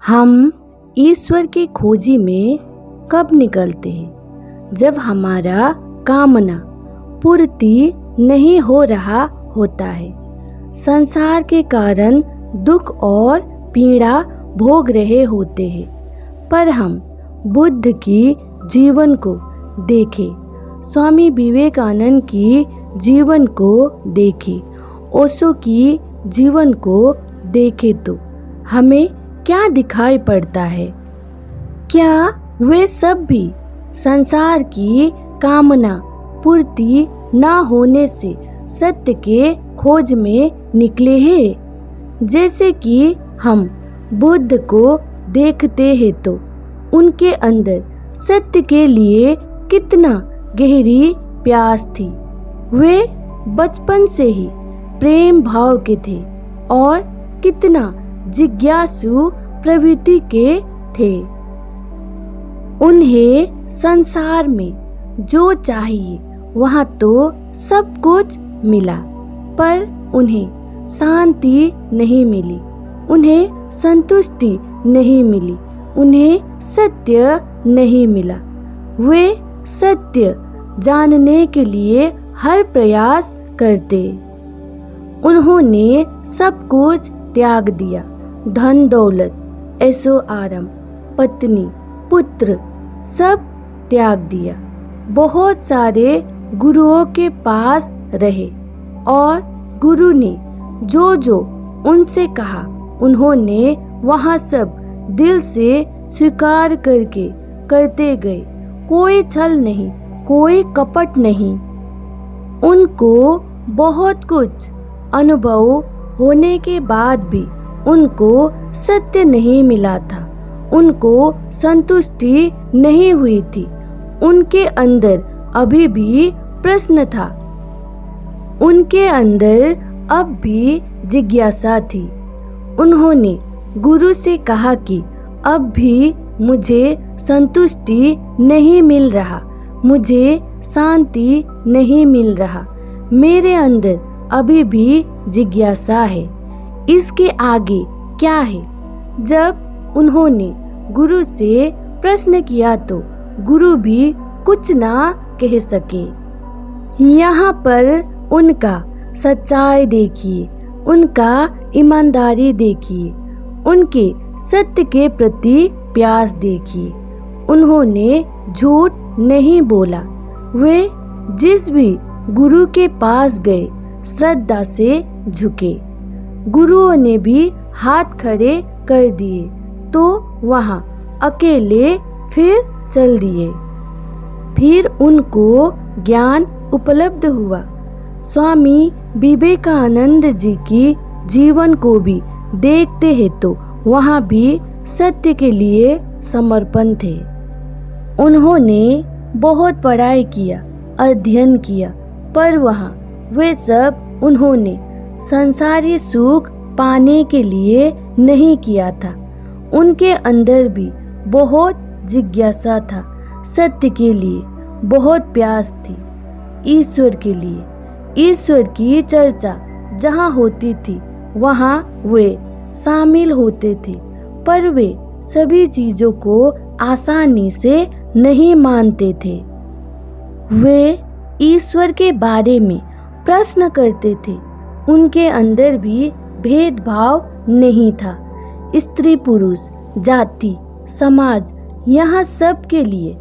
हम ईश्वर की खोजी में कब निकलते हैं? जब हमारा कामना पूर्ति नहीं हो रहा होता है, संसार के कारण दुख और पीड़ा भोग रहे होते हैं, पर हम बुद्ध की जीवन को देखें, स्वामी विवेकानंद की जीवन को देखें, ओशो की जीवन को देखें तो हमें क्या दिखाई पड़ता है? क्या वे सब भी संसार की कामना पूर्ति न होने से सत्य के खोज में निकले हैं? जैसे कि हम बुद्ध को देखते हैं तो उनके अंदर सत्य के लिए कितना गहरी प्यास थी। वे बचपन से ही प्रेम भाव के थे और कितना जिज्ञासु प्रवृत्ति के थे। उन्हें संसार में जो चाहिए वहाँ तो सब कुछ मिला, पर उन्हें शांति नहीं मिली, उन्हें संतुष्टि नहीं मिली, उन्हें सत्य नहीं मिला। वे सत्य जानने के लिए हर प्रयास करते। उन्होंने सब कुछ त्याग दिया, धन दौलत, ऐशो आराम, पत्नी, पुत्र, सब त्याग दिया। बहुत सारे गुरुओं के पास रहे और गुरु ने जो जो उनसे कहा उन्होंने वहाँ सब दिल से स्वीकार करते गए। कोई छल नहीं, कोई कपट नहीं। उनको बहुत कुछ अनुभव होने के बाद भी उनको सत्य नहीं मिला था, उनको संतुष्टि नहीं हुई थी। उनके अंदर अभी भी प्रश्न था, उनके अंदर अब भी जिज्ञासा थी। उन्होंने गुरु से कहा कि अब भी मुझे संतुष्टि नहीं मिल रहा, मुझे शांति नहीं मिल रहा, मेरे अंदर अभी भी जिज्ञासा है, इसके आगे क्या है? जब उन्होंने गुरु से प्रश्न किया तो गुरु भी कुछ ना कह सके। यहाँ पर उनका सच्चाई देखिए, उनका ईमानदारी देखिए, उनके सत्य के प्रति प्यास देखिए। उन्होंने झूठ नहीं बोला। वे जिस भी गुरु के पास गए श्रद्धा से झुके। गुरुओं ने भी हाथ खड़े कर दिए तो वहाँ अकेले फिर चल दिए। फिर उनको ज्ञान उपलब्ध हुआ। स्वामी विवेकानंद जी की जीवन को भी देखते हैं तो वहाँ भी सत्य के लिए समर्पण थे। उन्होंने बहुत पढ़ाई किया, अध्ययन किया, पर वहाँ वे सब उन्होंने संसारी सुख पाने के लिए नहीं किया था। उनके अंदर भी बहुत जिज्ञासा था, सत्य के लिए बहुत प्यास थी, ईश्वर के लिए। ईश्वर की चर्चा जहाँ होती थी वहाँ वे शामिल होते थे, पर वे सभी चीजों को आसानी से नहीं मानते थे। वे ईश्वर के बारे में प्रश्न करते थे। उनके अंदर भी भेदभाव नहीं था। स्त्री पुरुष, जाति, समाज, यहाँ सब के लिए।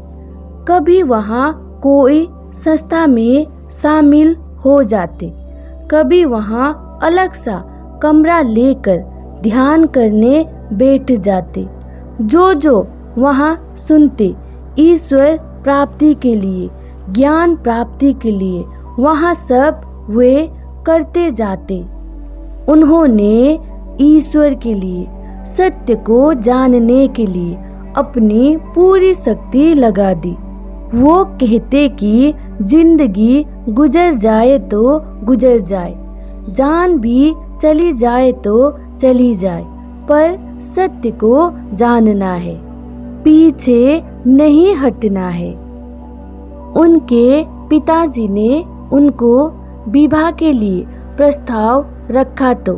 कभी वहाँ कोई संस्था में शामिल हो जाते, कभी वहाँ अलग सा कमरा लेकर ध्यान करने बैठ जाते। जो जो वहाँ सुनते ईश्वर प्राप्ति के लिए, ज्ञान प्राप्ति के लिए, वहाँ सब वे करते जाते। उन्होंने ईश्वर के लिए, सत्य को जानने के लिए अपनी पूरी शक्ति लगा दी। वो कहते कि जिंदगी गुजर जाए तो गुजर जाए, जान भी चली जाए तो चली जाए, पर सत्य को जानना है, पीछे नहीं हटना है। उनके पिताजी ने उनको विवाह के लिए प्रस्ताव रखा तो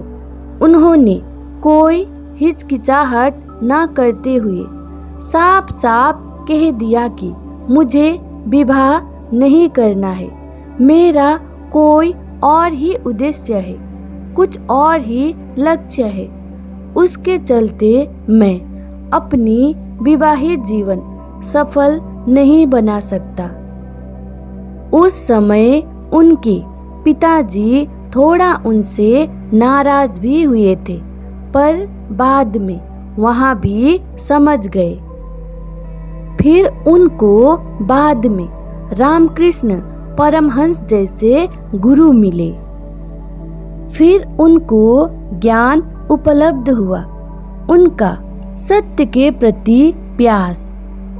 उन्होंने कोई हिचकिचाहट ना करते हुए साफ साफ कह दिया कि मुझे विवाह नहीं करना है। मेरा कोई और ही उद्देश्य है, कुछ और ही लक्ष्य है। उसके चलते मैं अपनी विवाहित जीवन सफल नहीं बना सकता। उस समय उनके पिताजी थोड़ा उनसे नाराज भी हुए थे, पर बाद में वहाँ भी समझ गए। फिर उनको बाद में रामकृष्ण परमहंस जैसे गुरु मिले। फिर उनको ज्ञान उपलब्ध हुआ। उनका सत्य के प्रति प्यास,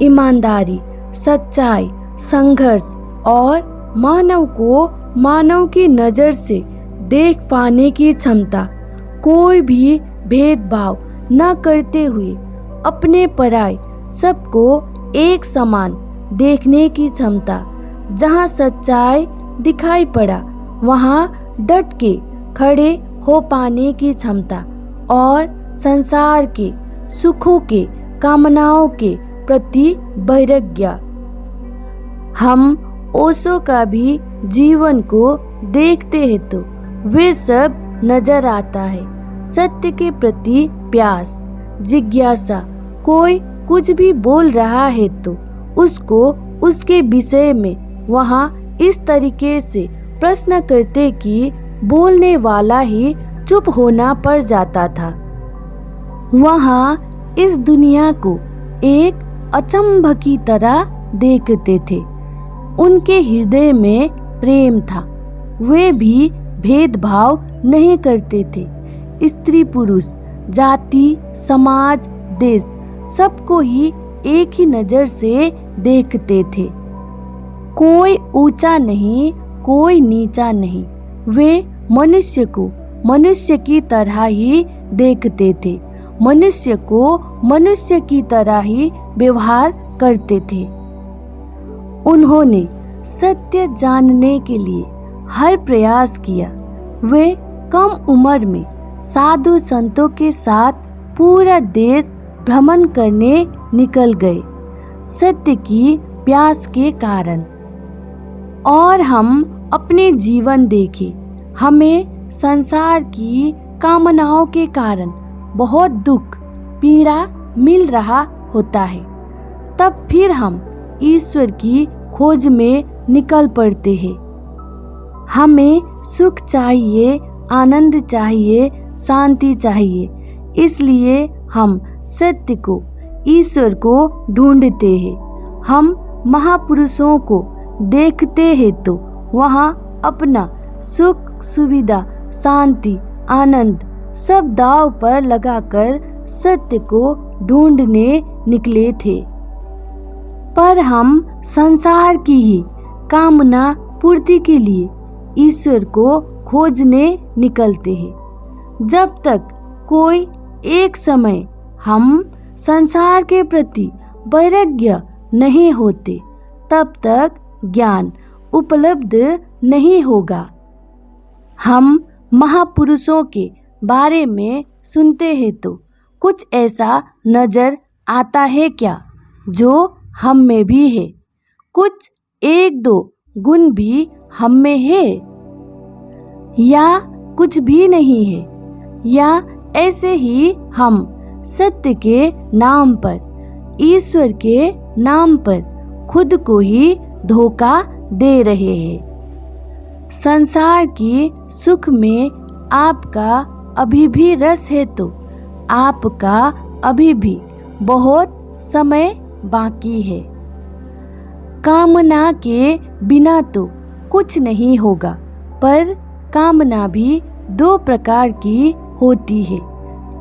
ईमानदारी, सच्चाई, संघर्ष और मानव को मानव की नज़र से देख पाने की क्षमता, कोई भी भेदभाव न करते हुए अपने पराये सबको एक समान देखने की क्षमता, जहाँ सच्चाई दिखाई पड़ा वहाँ डट के खड़े हो पाने की क्षमता और संसार के सुखों के कामनाओं के प्रति वैराग्य। हम ओशो का भी जीवन को देखते हैं तो वे सब नजर आता है। सत्य के प्रति प्यास, जिज्ञासा, कोई कुछ भी बोल रहा है तो उसको उसके विषय में वहाँ इस तरीके से प्रश्न करते कि बोलने वाला ही चुप होना पड़ जाता था। वहाँ इस दुनिया को एक अचंभ की तरह देखते थे। उनके हृदय में प्रेम था। वे भी भेदभाव नहीं करते थे। स्त्री पुरुष, जाति, समाज, देश, सबको ही एक ही नज़र से देखते थे। कोई ऊंचा नहीं, कोई नीचा नहीं। वे मनुष्य को मनुष्य की तरह ही देखते थे, मनुष्य को मनुष्य की तरह ही व्यवहार करते थे। उन्होंने सत्य जानने के लिए हर प्रयास किया। वे कम उम्र में साधु संतों के साथ पूरा देश भ्रमण करने निकल गए, सत्य की प्यास के कारण। और हम अपने जीवन देखें, हमें संसार की कामनाओं के कारण बहुत दुख, पीड़ा मिल रहा होता है, तब फिर हम ईश्वर की खोज में निकल पड़ते हैं। हमें सुख चाहिए, आनंद चाहिए, शांति चाहिए, इसलिए हम सत्य को, ईश्वर को ढूंढते हैं। हम महापुरुषों को देखते हैं तो वहाँ अपना सुख, सुविधा, शांति, आनंद सब दांव पर लगाकर सत्य को ढूंढने निकले थे। पर हम संसार की ही कामना पूर्ति के लिए ईश्वर को खोजने निकलते हैं। जब तक कोई एक समय हम संसार के प्रति वैराग्य नहीं होते, तब तक ज्ञान उपलब्ध नहीं होगा। हम महापुरुषों के बारे में सुनते हैं तो कुछ ऐसा नजर आता है क्या जो हम में भी है? कुछ एक दो गुण भी हम में है, या कुछ भी नहीं है? या ऐसे ही हम सत्य के नाम पर, ईश्वर के नाम पर खुद को ही धोखा दे रहे हैं? संसार की सुख में आपका अभी भी रस है तो आपका अभी भी बहुत समय बाकी है। कामना के बिना तो कुछ नहीं होगा, पर कामना भी दो प्रकार की होती है।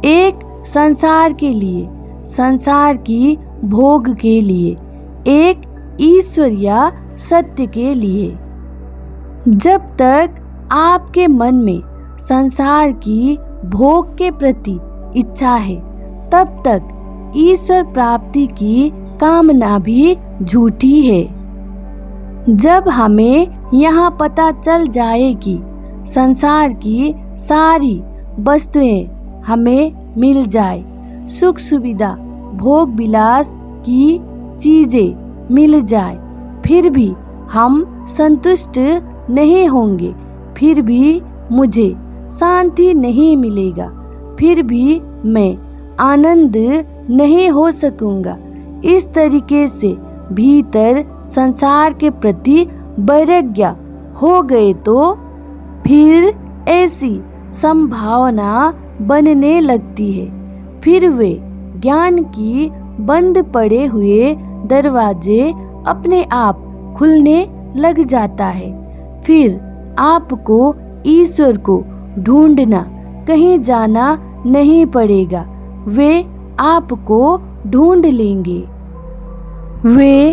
एक संसार के लिए, संसार की भोग के लिए, एक ईश्वर या सत्य के लिए। जब तक आपके मन में संसार की भोग के प्रति इच्छा है, तब तक ईश्वर प्राप्ति की कामना भी झूठी है। जब हमें यहाँ पता चल जाए कि संसार की सारी वस्तुएं हमें मिल जाए, सुख सुविधा, भोग विलास की चीजें मिल जाए, फिर भी हम संतुष्ट नहीं होंगे, फिर भी मुझे शांति नहीं मिलेगा, फिर भी मैं आनंद नहीं हो सकूंगा। इस तरीके से भीतर संसार के प्रति वैराग्य हो गए तो फिर ऐसी संभावना बनने लगती है, फिर वे ज्ञान की बंद पड़े हुए दरवाजे अपने आप खुलने लग जाता है। फिर आपको ईश्वर को ढूंढना, कहीं जाना नहीं पड़ेगा, वे आपको ढूंढ लेंगे। वे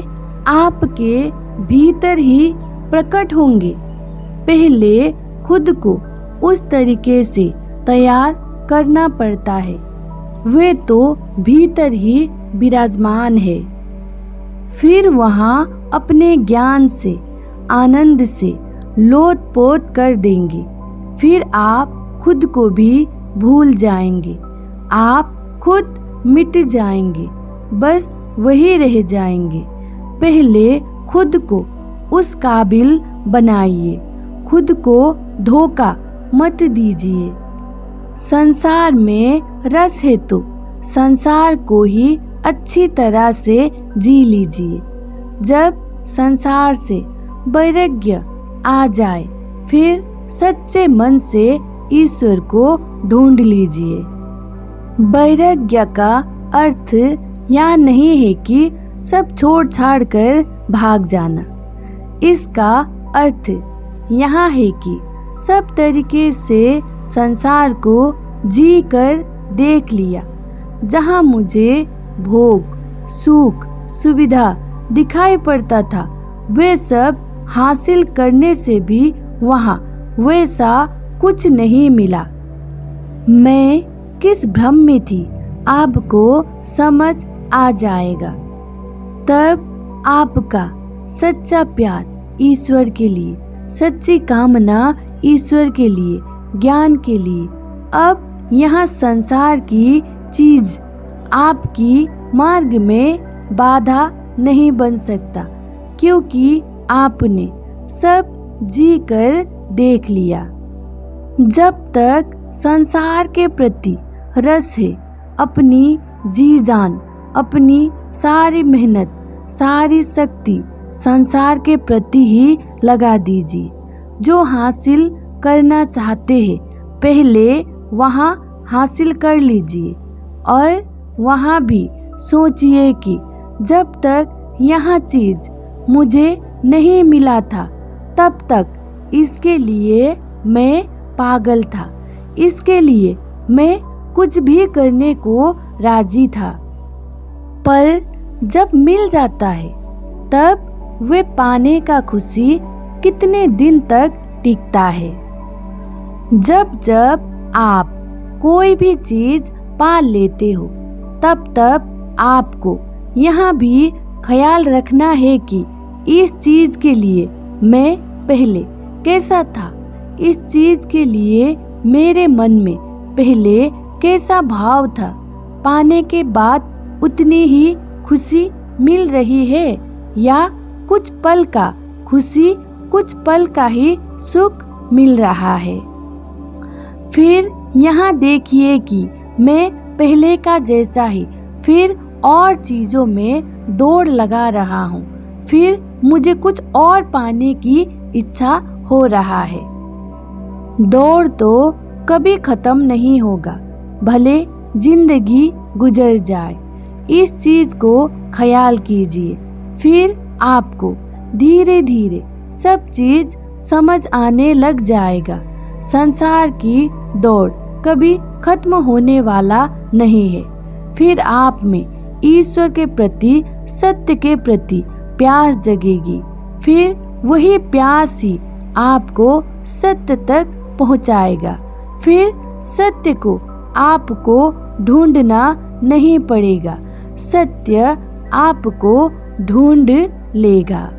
आपके भीतर ही प्रकट होंगे। पहले खुद को उस तरीके से तैयार करना पड़ता है, वे तो भीतर ही विराजमान है। फिर वहाँ अपने ज्ञान से, आनंद से लोटपोट कर देंगे। फिर आप खुद को भी भूल जाएंगे, आप खुद मिट जाएंगे, बस वही रह जाएंगे। पहले खुद को उस काबिल बनाइए, खुद को धोखा मत दीजिए। संसार में रस है तो संसार को ही अच्छी तरह से जी लीजिए। जब संसार से वैराग्य आ जाए, फिर सच्चे मन से ईश्वर को ढूंढ लीजिए। वैराग्य का अर्थ यह नहीं है कि सब छोड़ छाड़ कर भाग जाना। इसका अर्थ यहाँ है कि सब तरीके से संसार को जी कर देख लिया। जहाँ मुझे भोग, सुख, सुविधा दिखाई पड़ता था, वे सब हासिल करने से भी वहाँ वैसा कुछ नहीं मिला। मैं किस भ्रम में थी, आपको समझ आ जाएगा। तब आपका सच्चा प्यार ईश्वर के लिए, सच्ची कामना ईश्वर के लिए, ज्ञान के लिए, अब यहाँ संसार की चीज आपकी मार्ग में बाधा नहीं बन सकता, क्योंकि आपने सब जी कर देख लिया। जब तक संसार के प्रति रस है, अपनी जी जान, अपनी सारी मेहनत, सारी शक्ति संसार के प्रति ही लगा दीजिए। जो हासिल करना चाहते हैं, पहले वहाँ हासिल कर लीजिए। और वहाँ भी सोचिए कि जब तक यह चीज मुझे नहीं मिला था, तब तक इसके लिए मैं पागल था, इसके लिए मैं कुछ भी करने को राजी था। पर जब मिल जाता है, तब वे पाने का खुशी कितने दिन तक टिकता है। जब जब आप कोई भी चीज पा लेते हो, तब तब आपको यहाँ भी ख्याल रखना है कि इस चीज के लिए मैं पहले कैसा था, इस चीज के लिए मेरे मन में पहले कैसा भाव था। पाने के बाद उतनी ही खुशी मिल रही है या कुछ पल का खुशी, कुछ पल का ही सुख मिल रहा है। फिर यहाँ देखिए कि मैं पहले का जैसा ही फिर और चीजों में दौड़ लगा रहा हूँ, फिर मुझे कुछ और पाने की इच्छा हो रहा है। दौड़ तो कभी खत्म नहीं होगा, भले जिंदगी गुजर जाए। इस चीज को ख्याल कीजिए, फिर आपको धीरे धीरे सब चीज समझ आने लग जाएगा। संसार की दौड़ कभी खत्म होने वाला नहीं है। फिर आप में ईश्वर के प्रति, सत्य के प्रति प्यास जगेगी। फिर वही प्यास ही आपको सत्य तक पहुंचाएगा। फिर सत्य को आपको ढूंढना नहीं पड़ेगा, सत्य आपको ढूंढ लेगा।